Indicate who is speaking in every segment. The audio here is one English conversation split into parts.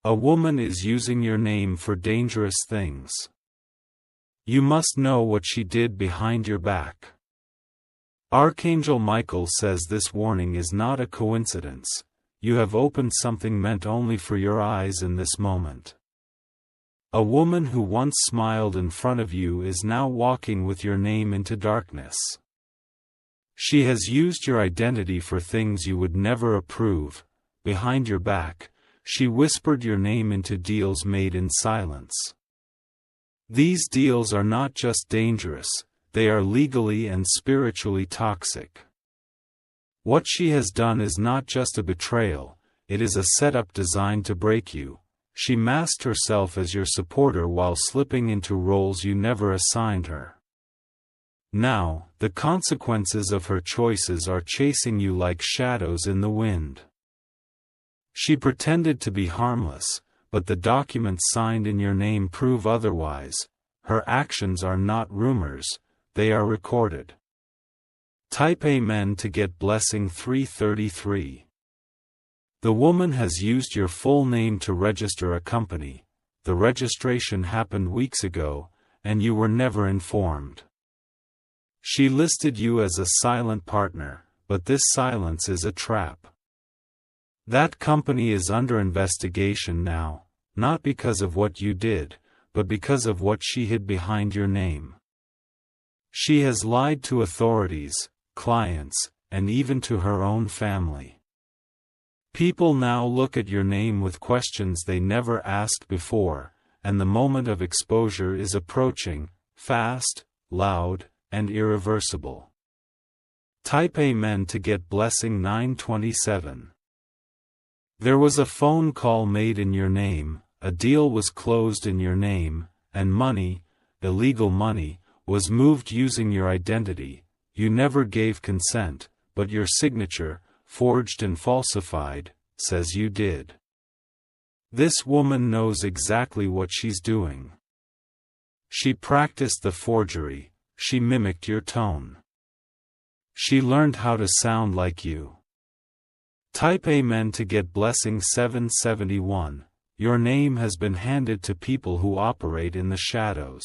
Speaker 1: A woman is using your name for dangerous things. You must know what she did behind your back. Archangel Michael says this warning is not a coincidence. You have opened something meant only for your eyes in this moment. A woman who once smiled in front of you is now walking with your name into darkness. She has used your identity for things you would never approve. Behind your back, she whispered your name into deals made in silence. These deals are not just dangerous, they are legally and spiritually toxic. What she has done is not just a betrayal, it is a setup designed to break you. She masked herself as your supporter while slipping into roles you never assigned her. Now, the consequences of her choices are chasing you like shadows in the wind. She pretended to be harmless, but the documents signed in your name prove otherwise. Her actions are not rumors, they are recorded. Type Amen to get blessing 333. The woman has used your full name to register a company. The registration happened weeks ago, and you were never informed. She listed you as a silent partner, but this silence is a trap. That company is under investigation now, not because of what you did, but because of what she hid behind your name. She has lied to authorities, clients, and even to her own family. People now look at your name with questions they never asked before, and the moment of exposure is approaching, fast, loud, and irreversible. Type Amen to get blessing 927. There was a phone call made in your name, a deal was closed in your name, and money, illegal money, was moved using your identity. You never gave consent, but your signature, forged and falsified, says you did. This woman knows exactly what she's doing. She practiced the forgery, she mimicked your tone. She learned how to sound like you. Type Amen to get blessing 771. Your name has been handed to people who operate in the shadows.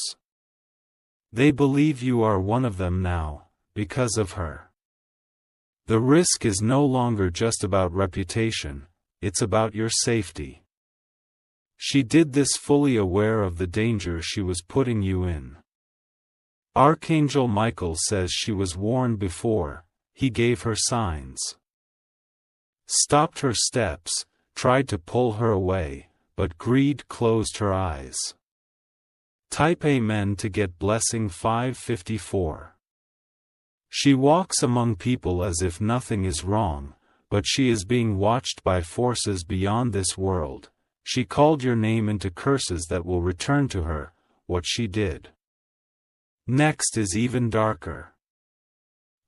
Speaker 1: They believe you are one of them now, because of her. The risk is no longer just about reputation, it's about your safety. She did this fully aware of the danger she was putting you in. Archangel Michael says she was warned before, he gave her signs. Stopped her steps, tried to pull her away, but greed closed her eyes. Type Amen to get blessing 554. She walks among people as if nothing is wrong, but she is being watched by forces beyond this world. She called your name into curses that will return to her, what she did. Next is even darker.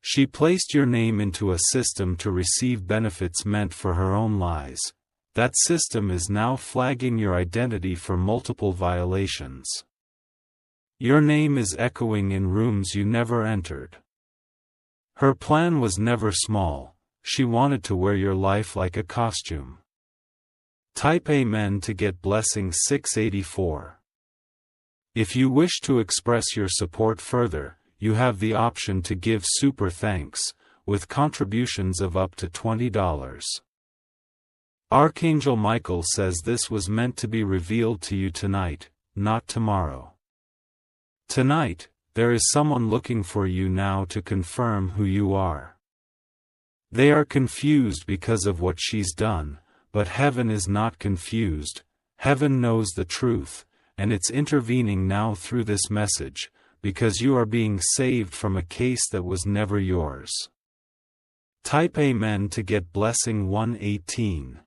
Speaker 1: She placed your name into a system to receive benefits meant for her own lies. That system is now flagging your identity for multiple violations. Your name is echoing in rooms you never entered. Her plan was never small, she wanted to wear your life like a costume. Type Amen to get blessing 684. If you wish to express your support further, you have the option to give super thanks, with contributions of up to $20. Archangel Michael says this was meant to be revealed to you tonight, not tomorrow. Tonight, there is someone looking for you now to confirm who you are. They are confused because of what she's done, but heaven is not confused. Heaven knows the truth, and it's intervening now through this message, because you are being saved from a case that was never yours. Type Amen to get blessing 118.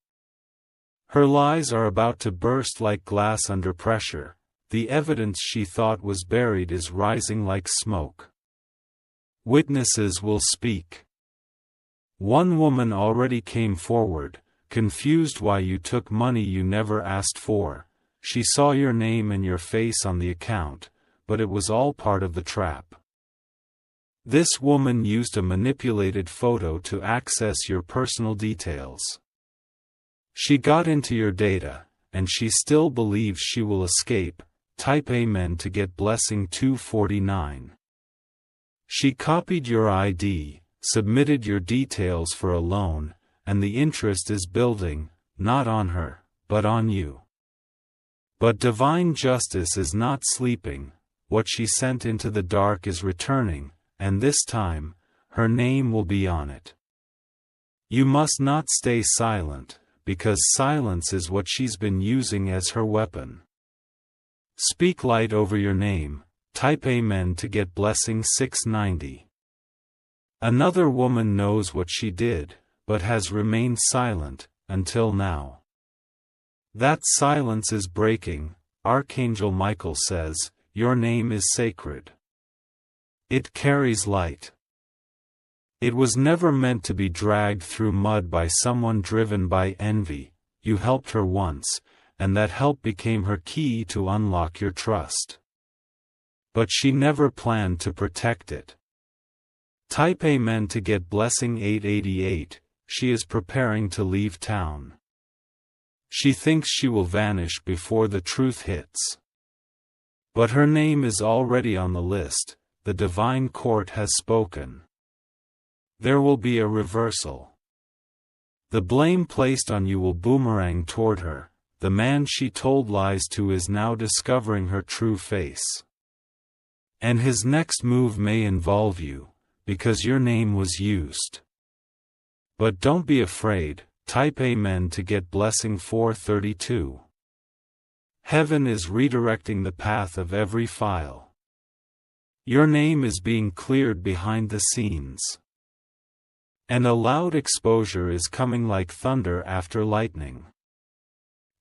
Speaker 1: Her lies are about to burst like glass under pressure. The evidence she thought was buried is rising like smoke. Witnesses will speak. One woman already came forward, confused why you took money you never asked for. She saw your name and your face on the account, but it was all part of the trap. This woman used a manipulated photo to access your personal details. She got into your data, and she still believes she will escape. Type Amen to get blessing 249. She copied your ID, submitted your details for a loan, and the interest is building, not on her, but on you. But divine justice is not sleeping. What she sent into the dark is returning, and this time, her name will be on it. You must not stay silent, because silence is what she's been using as her weapon. Speak light over your name. Type Amen to get blessing 690. Another woman knows what she did, but has remained silent, until now. That silence is breaking. Archangel Michael says, your name is sacred. It carries light. It was never meant to be dragged through mud by someone driven by envy. You helped her once, and that help became her key to unlock your trust. But she never planned to protect it. Type Amen to get blessing 888. She is preparing to leave town. She thinks she will vanish before the truth hits. But her name is already on the list. The divine court has spoken. There will be a reversal. The blame placed on you will boomerang toward her. The man she told lies to is now discovering her true face. And his next move may involve you, because your name was used. But don't be afraid. Type Amen to get blessing 432. Heaven is redirecting the path of every file. Your name is being cleared behind the scenes. And a loud exposure is coming like thunder after lightning.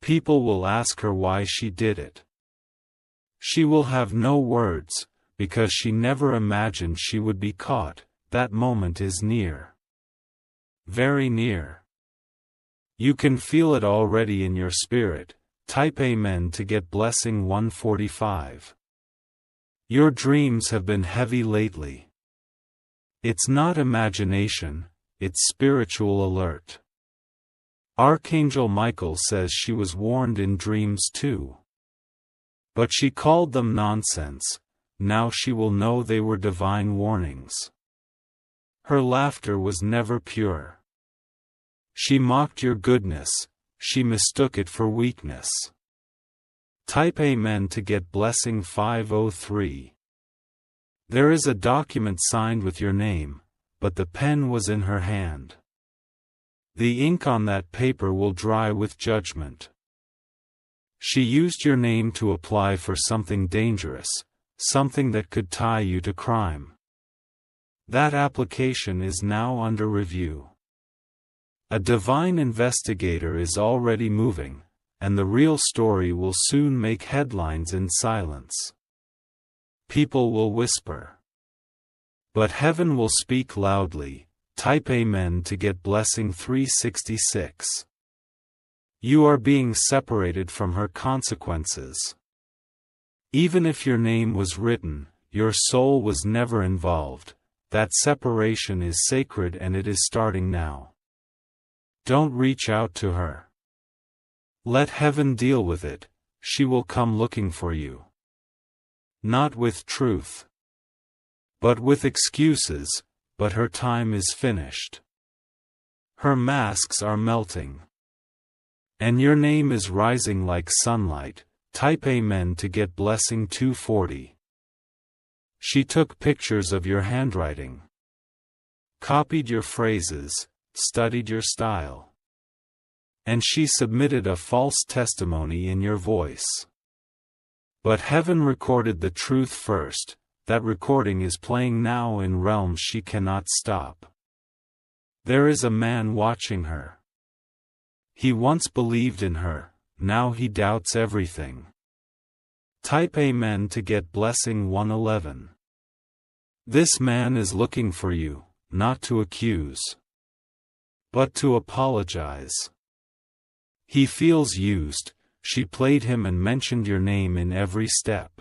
Speaker 1: People will ask her why she did it. She will have no words, because she never imagined she would be caught. That moment is near. Very near. You can feel it already in your spirit. Type Amen to get blessing 145. Your dreams have been heavy lately. It's not imagination, it's spiritual alert. Archangel Michael says she was warned in dreams too. But she called them nonsense. Now she will know they were divine warnings. Her laughter was never pure. She mocked your goodness. She mistook it for weakness. Type Amen to get blessing 503. There is a document signed with your name, but the pen was in her hand. The ink on that paper will dry with judgment. She used your name to apply for something dangerous, something that could tie you to crime. That application is now under review. A divine investigator is already moving, and the real story will soon make headlines in silence. People will whisper. But heaven will speak loudly. Type Amen to get blessing 366. You are being separated from her consequences. Even if your name was written, your soul was never involved. That separation is sacred and it is starting now. Don't reach out to her. Let heaven deal with it. She will come looking for you. Not with truth, but with excuses, but her time is finished. Her masks are melting. And your name is rising like sunlight. Type Amen to get blessing 240. She took pictures of your handwriting. Copied your phrases, studied your style. And she submitted a false testimony in your voice. But heaven recorded the truth first. That recording is playing now in realms she cannot stop. There is a man watching her. He once believed in her, now he doubts everything. Type Amen to get blessing 111. This man is looking for you, not to accuse, but to apologize. He feels used. She played him and mentioned your name in every step.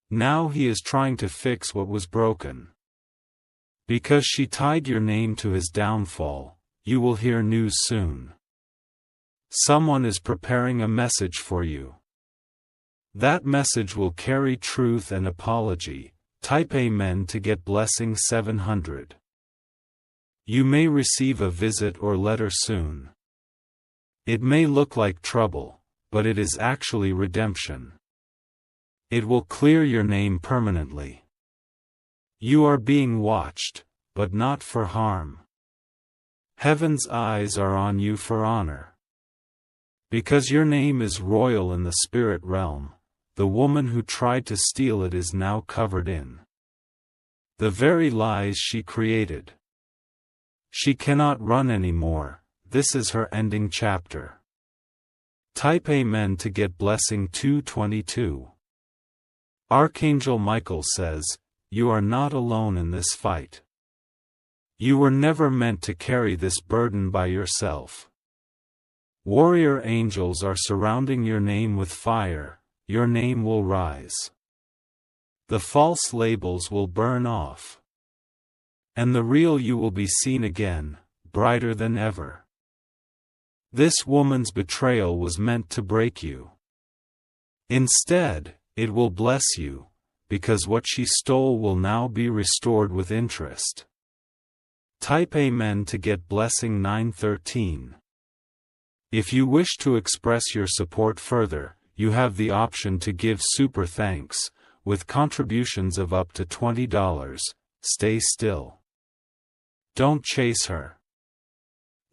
Speaker 1: Now he is trying to fix what was broken. Because she tied your name to his downfall, you will hear news soon. Someone is preparing a message for you. That message will carry truth and apology. Type Amen to get blessing 700. You may receive a visit or letter soon. It may look like trouble, but it is actually redemption. It will clear your name permanently. You are being watched, but not for harm. Heaven's eyes are on you for honor. Because your name is royal in the spirit realm, the woman who tried to steal it is now covered in the very lies she created. She cannot run anymore. This is her ending chapter. Type Amen to get blessing 222. Archangel Michael says, you are not alone in this fight. You were never meant to carry this burden by yourself. Warrior angels are surrounding your name with fire. Your name will rise. The false labels will burn off. And the real you will be seen again, brighter than ever. This woman's betrayal was meant to break you. Instead, it will bless you, because what she stole will now be restored with interest. Type Amen to get blessing 913. If you wish to express your support further, you have the option to give super thanks, with contributions of up to $20. Stay still. Don't chase her.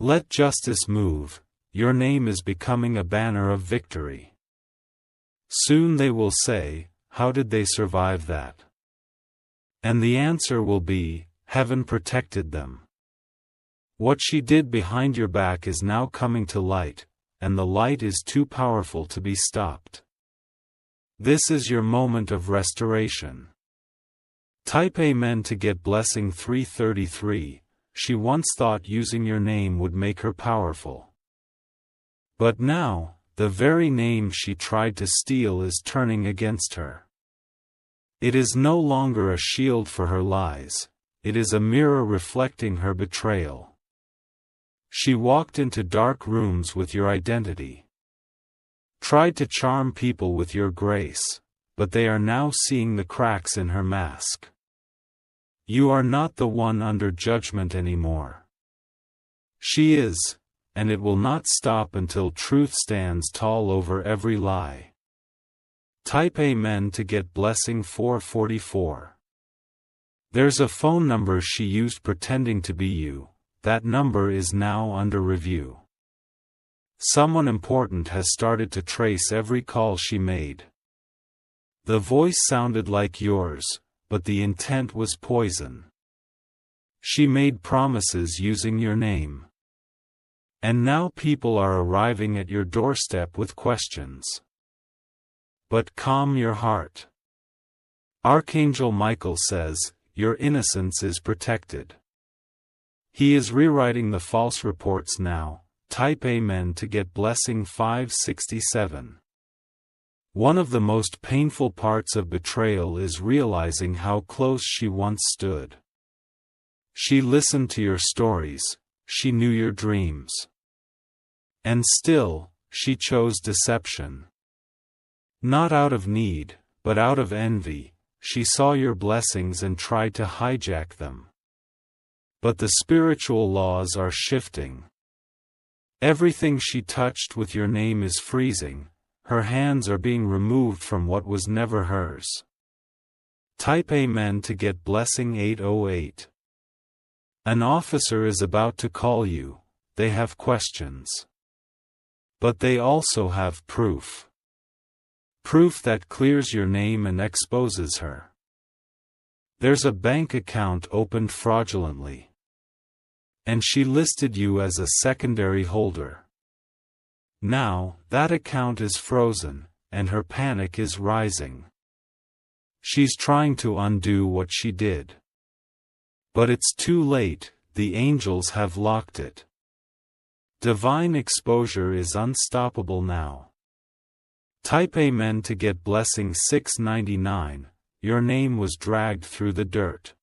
Speaker 1: Let justice move. Your name is becoming a banner of victory. Soon they will say, how did they survive that? And the answer will be, heaven protected them. What she did behind your back is now coming to light, and the light is too powerful to be stopped. This is your moment of restoration. Type Amen to get blessing 333. She once thought using your name would make her powerful. But now, the very name she tried to steal is turning against her. It is no longer a shield for her lies, it is a mirror reflecting her betrayal. She walked into dark rooms with your identity. Tried to charm people with your grace, but they are now seeing the cracks in her mask. You are not the one under judgment anymore. She is, and it will not stop until truth stands tall over every lie. Type Amen to get blessing 444. There's a phone number she used pretending to be you. That number is now under review. Someone important has started to trace every call she made. The voice sounded like yours, but the intent was poison. She made promises using your name. And now people are arriving at your doorstep with questions. But calm your heart. Archangel Michael says, your innocence is protected. He is rewriting the false reports now. Type Amen to get blessing 567. One of the most painful parts of betrayal is realizing how close she once stood. She listened to your stories, she knew your dreams. And still, she chose deception. Not out of need, but out of envy, she saw your blessings and tried to hijack them. But the spiritual laws are shifting. Everything she touched with your name is freezing, her hands are being removed from what was never hers. Type Amen to get blessing 808. An officer is about to call you, they have questions. But they also have proof. Proof that clears your name and exposes her. There's a bank account opened fraudulently. And she listed you as a secondary holder. Now, that account is frozen, and her panic is rising. She's trying to undo what she did. But it's too late, the angels have locked it. Divine exposure is unstoppable now. Type Amen to get blessing 699. Your name was dragged through the dirt.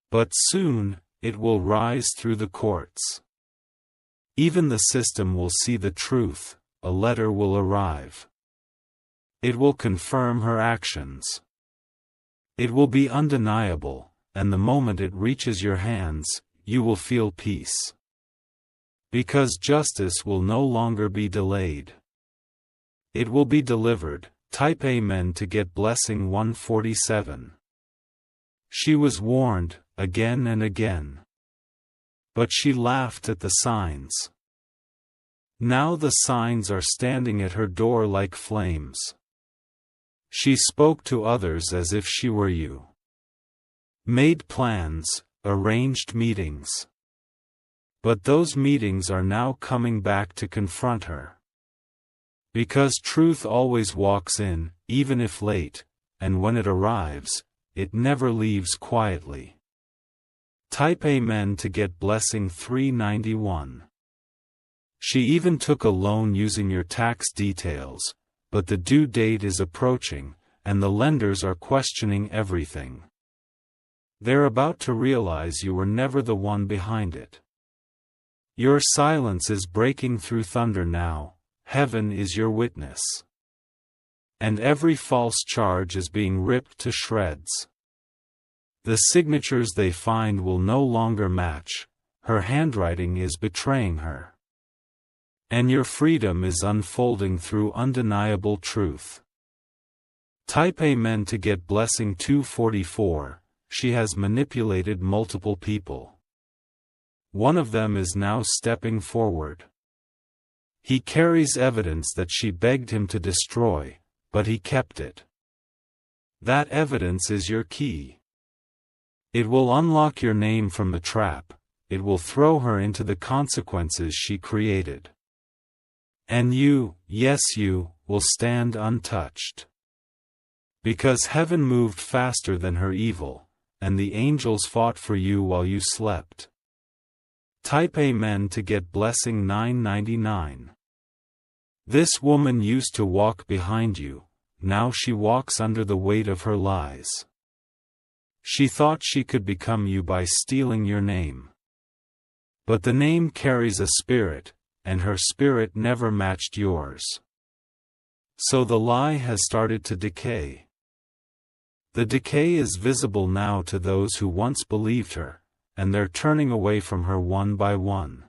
Speaker 1: But soon, it will rise through the courts. Even the system will see the truth, a letter will arrive. It will confirm her actions. It will be undeniable, and the moment it reaches your hands, you will feel peace. Because justice will no longer be delayed. It will be delivered. Type Amen to get blessing 147. She was warned, again and again. But she laughed at the signs. Now the signs are standing at her door like flames. She spoke to others as if she were you. Made plans, arranged meetings. But those meetings are now coming back to confront her. Because truth always walks in, even if late, and when it arrives, it never leaves quietly. Type Amen to get blessing 391. She even took a loan using your tax details, but the due date is approaching, and the lenders are questioning everything. They're about to realize you were never the one behind it. Your silence is breaking through thunder now. Heaven is your witness. And every false charge is being ripped to shreds. The signatures they find will no longer match, her handwriting is betraying her. And your freedom is unfolding through undeniable truth. Type Amen to get blessing 244, she has manipulated multiple people. One of them is now stepping forward. He carries evidence that she begged him to destroy, but he kept it. That evidence is your key. It will unlock your name from the trap, it will throw her into the consequences she created. And you, yes you, will stand untouched. Because heaven moved faster than her evil, and the angels fought for you while you slept. Type Amen to get blessing 999. This woman used to walk behind you, now she walks under the weight of her lies. She thought she could become you by stealing your name. But the name carries a spirit, and her spirit never matched yours. So the lie has started to decay. The decay is visible now to those who once believed her, and they're turning away from her one by one.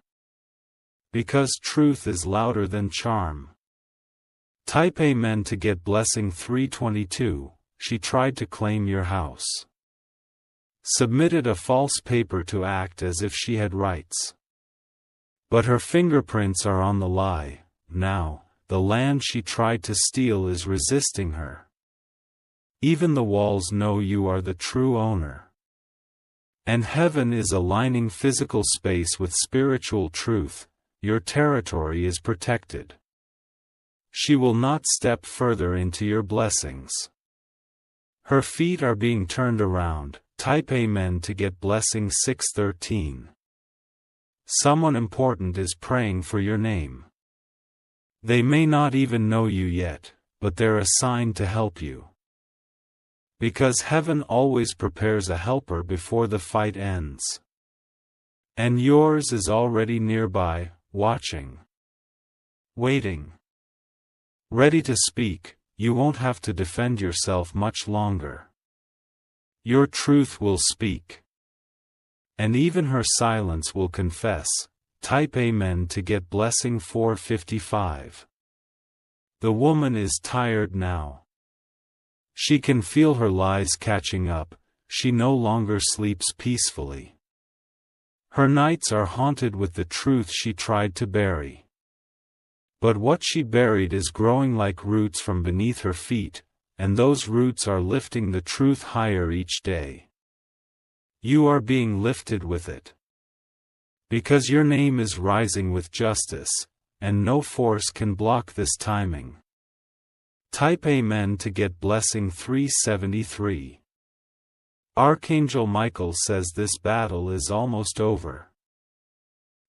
Speaker 1: Because truth is louder than charm. Type Amen to get blessing 322, she tried to claim your house. Submitted a false paper to act as if she had rights. But her fingerprints are on the lie, now, the land she tried to steal is resisting her. Even the walls know you are the true owner. And heaven is aligning physical space with spiritual truth, your territory is protected. She will not step further into your blessings. Her feet are being turned around. Type Amen to get blessing 613. Someone important is praying for your name. They may not even know you yet, but they're assigned to help you. Because heaven always prepares a helper before the fight ends. And yours is already nearby, watching. Waiting. Ready to speak, you won't have to defend yourself much longer. Your truth will speak. And even her silence will confess. Type Amen to get blessing 455. The woman is tired now. She can feel her lies catching up, she no longer sleeps peacefully. Her nights are haunted with the truth she tried to bury. But what she buried is growing like roots from beneath her feet, and those roots are lifting the truth higher each day. You are being lifted with it. Because your name is rising with justice, and no force can block this timing. Type Amen to get blessing 373. Archangel Michael says this battle is almost over.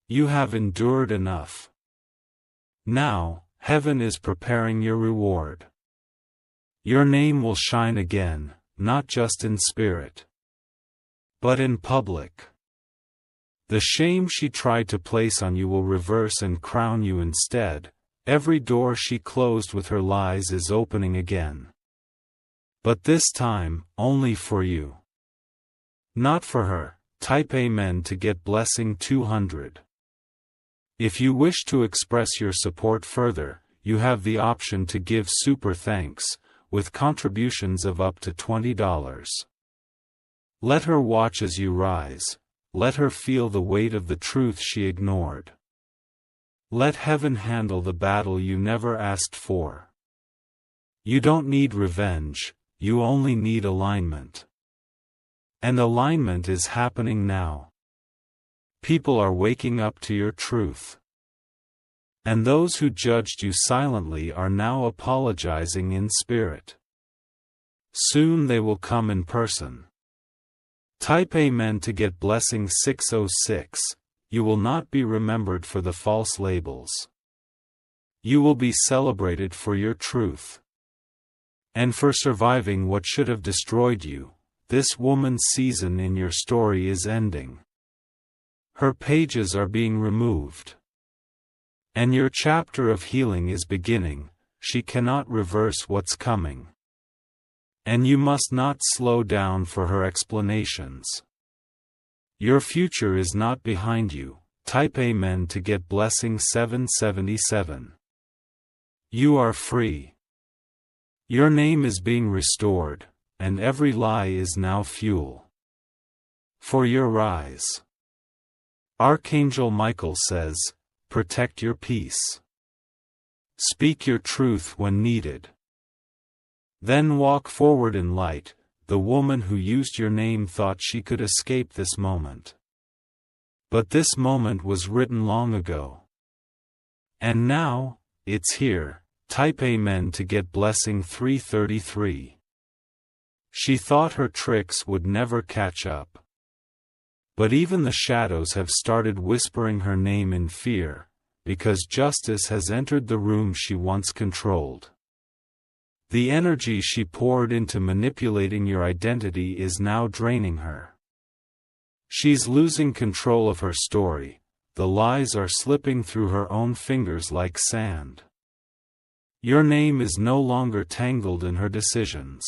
Speaker 1: You have endured enough. Now, heaven is preparing your reward. Your name will shine again, not just in spirit, but in public. The shame she tried to place on you will reverse and crown you instead. Every door she closed with her lies is opening again. But this time, only for you. Not for her. Type Amen to get blessing 200. If you wish to express your support further, you have the option to give super thanks, with contributions of up to $20. Let her watch as you rise. Let her feel the weight of the truth she ignored. Let heaven handle the battle you never asked for. You don't need revenge, you only need alignment. And alignment is happening now. People are waking up to your truth. And those who judged you silently are now apologizing in spirit. Soon they will come in person. Type Amen to get blessing 606. You will not be remembered for the false labels. You will be celebrated for your truth. And for surviving what should have destroyed you. This woman's season in your story is ending. Her pages are being removed. And your chapter of healing is beginning. She cannot reverse what's coming. And you must not slow down for her explanations. Your future is not behind you. Type Amen to get blessing 777. You are free. Your name is being restored, and every lie is now fuel for your rise. Archangel Michael says, protect your peace. Speak your truth when needed. Then walk forward in light. The woman who used your name thought she could escape this moment. But this moment was written long ago. And now, it's here. Type Amen to get blessing 333. She thought her tricks would never catch up. But even the shadows have started whispering her name in fear, because justice has entered the room she once controlled. The energy she poured into manipulating your identity is now draining her. She's losing control of her story. The lies are slipping through her own fingers like sand. Your name is no longer tangled in her decisions.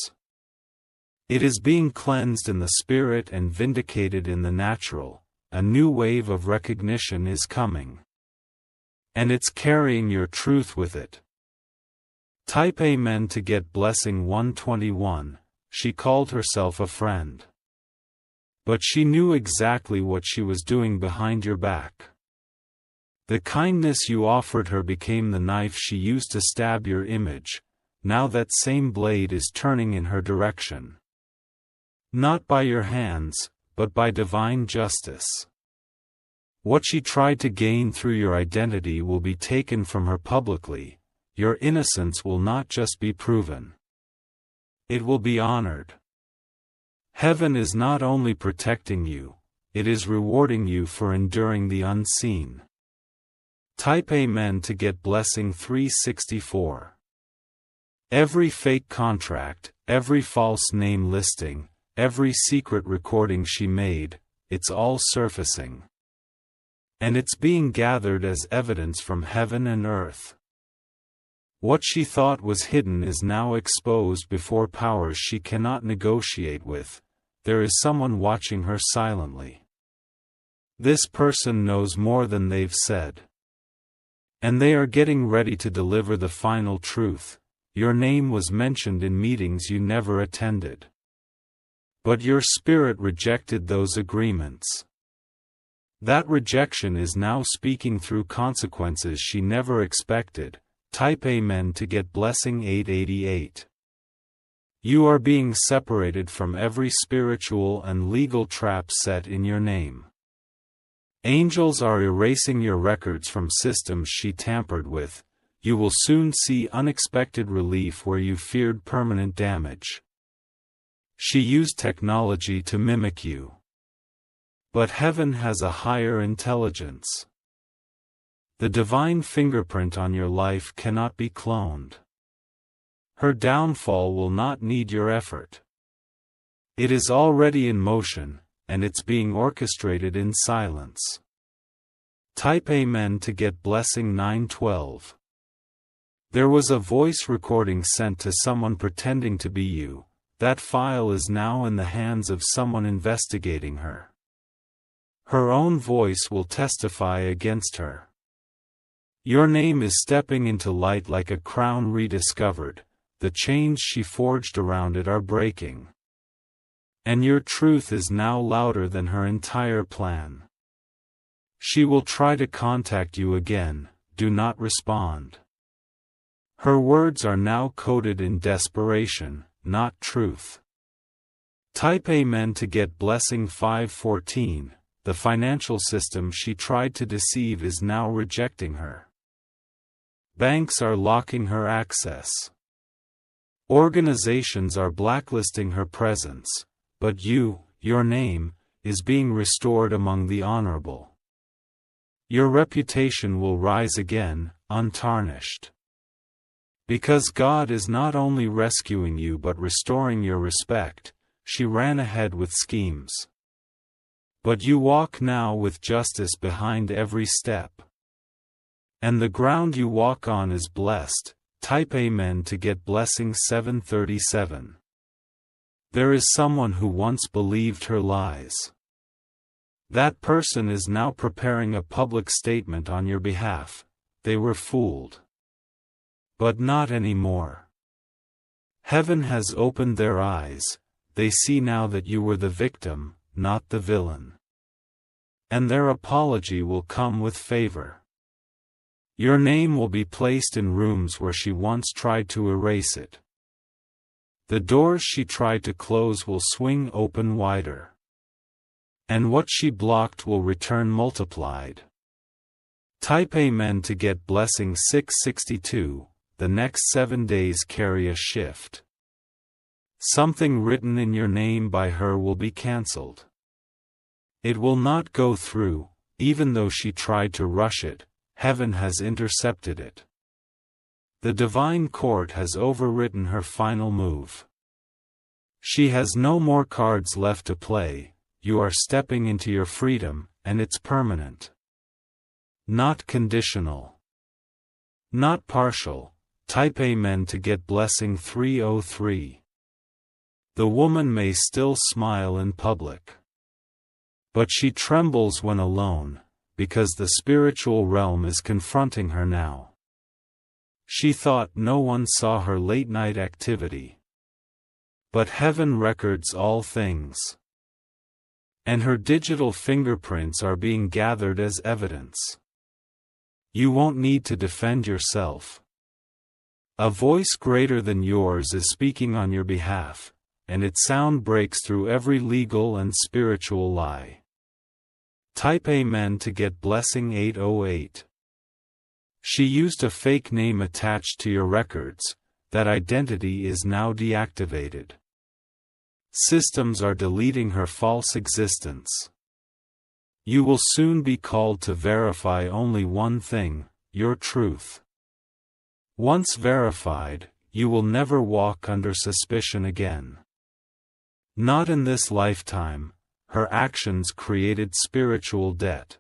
Speaker 1: It is being cleansed in the spirit and vindicated in the natural. A new wave of recognition is coming. And it's carrying your truth with it. Type Amen to get blessing 121. She called herself a friend. But she knew exactly what she was doing behind your back. The kindness you offered her became the knife she used to stab your image. Now that same blade is turning in her direction. Not by your hands, but by divine justice. What she tried to gain through your identity will be taken from her publicly. Your innocence will not just be proven. It will be honored. Heaven is not only protecting you, it is rewarding you for enduring the unseen. Type Amen to get blessing 364. Every fake contract, every false name listing, every secret recording she made, it's all surfacing. And it's being gathered as evidence from heaven and earth. What she thought was hidden is now exposed before powers she cannot negotiate with. There is someone watching her silently. This person knows more than they've said. And they are getting ready to deliver the final truth. Your name was mentioned in meetings you never attended. But your spirit rejected those agreements. That rejection is now speaking through consequences she never expected. Type Amen to get blessing 888. You are being separated from every spiritual and legal trap set in your name. Angels are erasing your records from systems she tampered with. You will soon see unexpected relief where you feared permanent damage. She used technology to mimic you. But heaven has a higher intelligence. The divine fingerprint on your life cannot be cloned. Her downfall will not need your effort. It is already in motion. and it's being orchestrated in silence. Type Amen to get blessing 912. There was a voice recording sent to someone pretending to be you. That file is now in the hands of someone investigating her. Her own voice will testify against her. Your name is stepping into light like a crown rediscovered. The chains she forged around it are breaking. And your truth is now louder than her entire plan. She will try to contact you again, do not respond. Her words are now coded in desperation, not truth. Type Amen to get blessing 514. The financial system she tried to deceive is now rejecting her. Banks are locking her access. Organizations are blacklisting her presence, but your name, is being restored among the honorable. Your reputation will rise again, untarnished. Because God is not only rescuing you but restoring your respect, she ran ahead with schemes. But you walk now with justice behind every step. And the ground you walk on is blessed. Type Amen to get blessing 737. There is someone who once believed her lies. That person is now preparing a public statement on your behalf. They were fooled. But not anymore. Heaven has opened their eyes. They see now that you were the victim, not the villain. And their apology will come with favor. Your name will be placed in rooms where she once tried to erase it. The doors she tried to close will swing open wider. And what she blocked will return multiplied. Type Amen to get blessing 662. The next 7 days carry a shift. Something written in your name by her will be cancelled. It will not go through, even though she tried to rush it. Heaven has intercepted it. The divine court has overwritten her final move. She has no more cards left to play. You are stepping into your freedom, and it's permanent. Not conditional. Not partial. Type Amen to get blessing 303. The woman may still smile in public. But she trembles when alone, because the spiritual realm is confronting her now. She thought no one saw her late-night activity. But heaven records all things. And her digital fingerprints are being gathered as evidence. You won't need to defend yourself. A voice greater than yours is speaking on your behalf, and its sound breaks through every legal and spiritual lie. Type Amen to get blessing 808. She used a fake name attached to your records. That identity is now deactivated. Systems are deleting her false existence. You will soon be called to verify only one thing, your truth. Once verified, you will never walk under suspicion again. Not in this lifetime. Her actions created spiritual debt.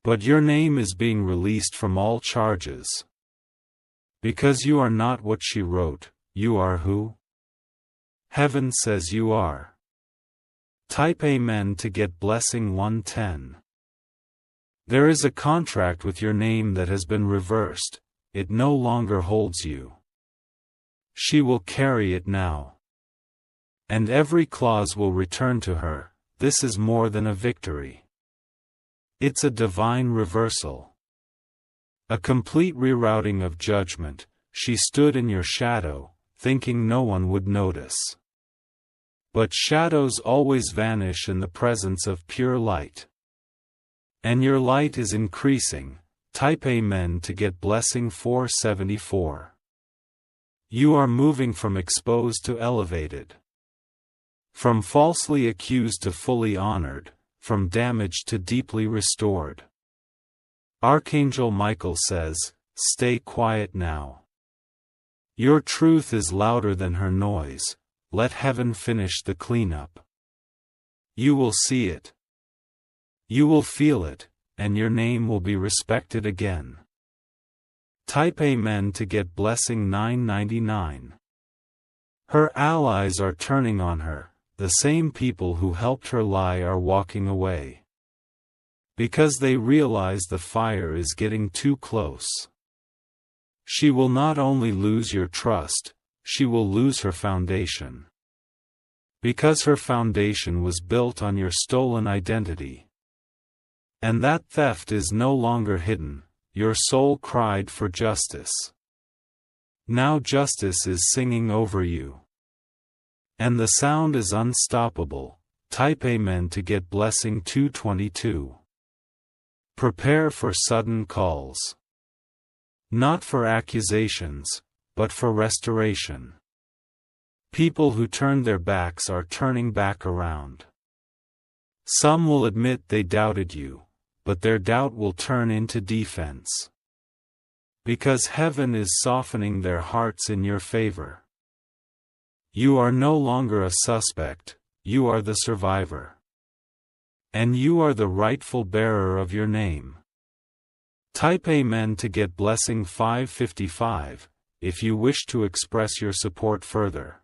Speaker 1: But your name is being released from all charges. Because you are not what she wrote, you are who? Heaven says you are. Type Amen to get blessing 110. There is a contract with your name that has been reversed. It no longer holds you. She will carry it now. And every clause will return to her. This is more than a victory. It's a divine reversal. A complete rerouting of judgment. She stood in your shadow, thinking no one would notice. But shadows always vanish in the presence of pure light. And your light is increasing. Type Amen to get blessing 474. You are moving from exposed to elevated. From falsely accused to fully honored, from damaged to deeply restored. Archangel Michael says, stay quiet now. Your truth is louder than her noise. Let heaven finish the cleanup. You will see it. You will feel it, and your name will be respected again. Type Amen to get blessing 999. Her allies are turning on her, the same people who helped her lie are walking away. Because they realize the fire is getting too close. She will not only lose your trust, she will lose her foundation. Because her foundation was built on your stolen identity. And that theft is no longer hidden, your soul cried for justice. Now justice is singing over you. And the sound is unstoppable. Type Amen to get blessing 222. Prepare for sudden calls. Not for accusations, but for restoration. People who turned their backs are turning back around. Some will admit they doubted you, but their doubt will turn into defense. Because heaven is softening their hearts in your favor. You are no longer a suspect, you are the survivor. And you are the rightful bearer of your name. Type Amen to get blessing 555, if you wish to express your support further.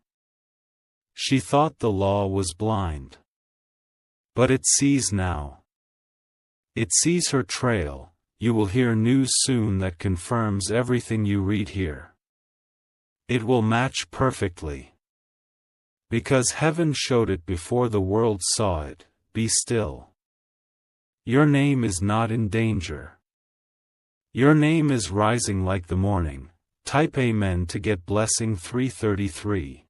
Speaker 1: She thought the law was blind. But it sees now. It sees her trail. You will hear news soon that confirms everything you read here. It will match perfectly. Because heaven showed it before the world saw it, be still. Your name is not in danger. Your name is rising like the morning. Type Amen to get blessing 333.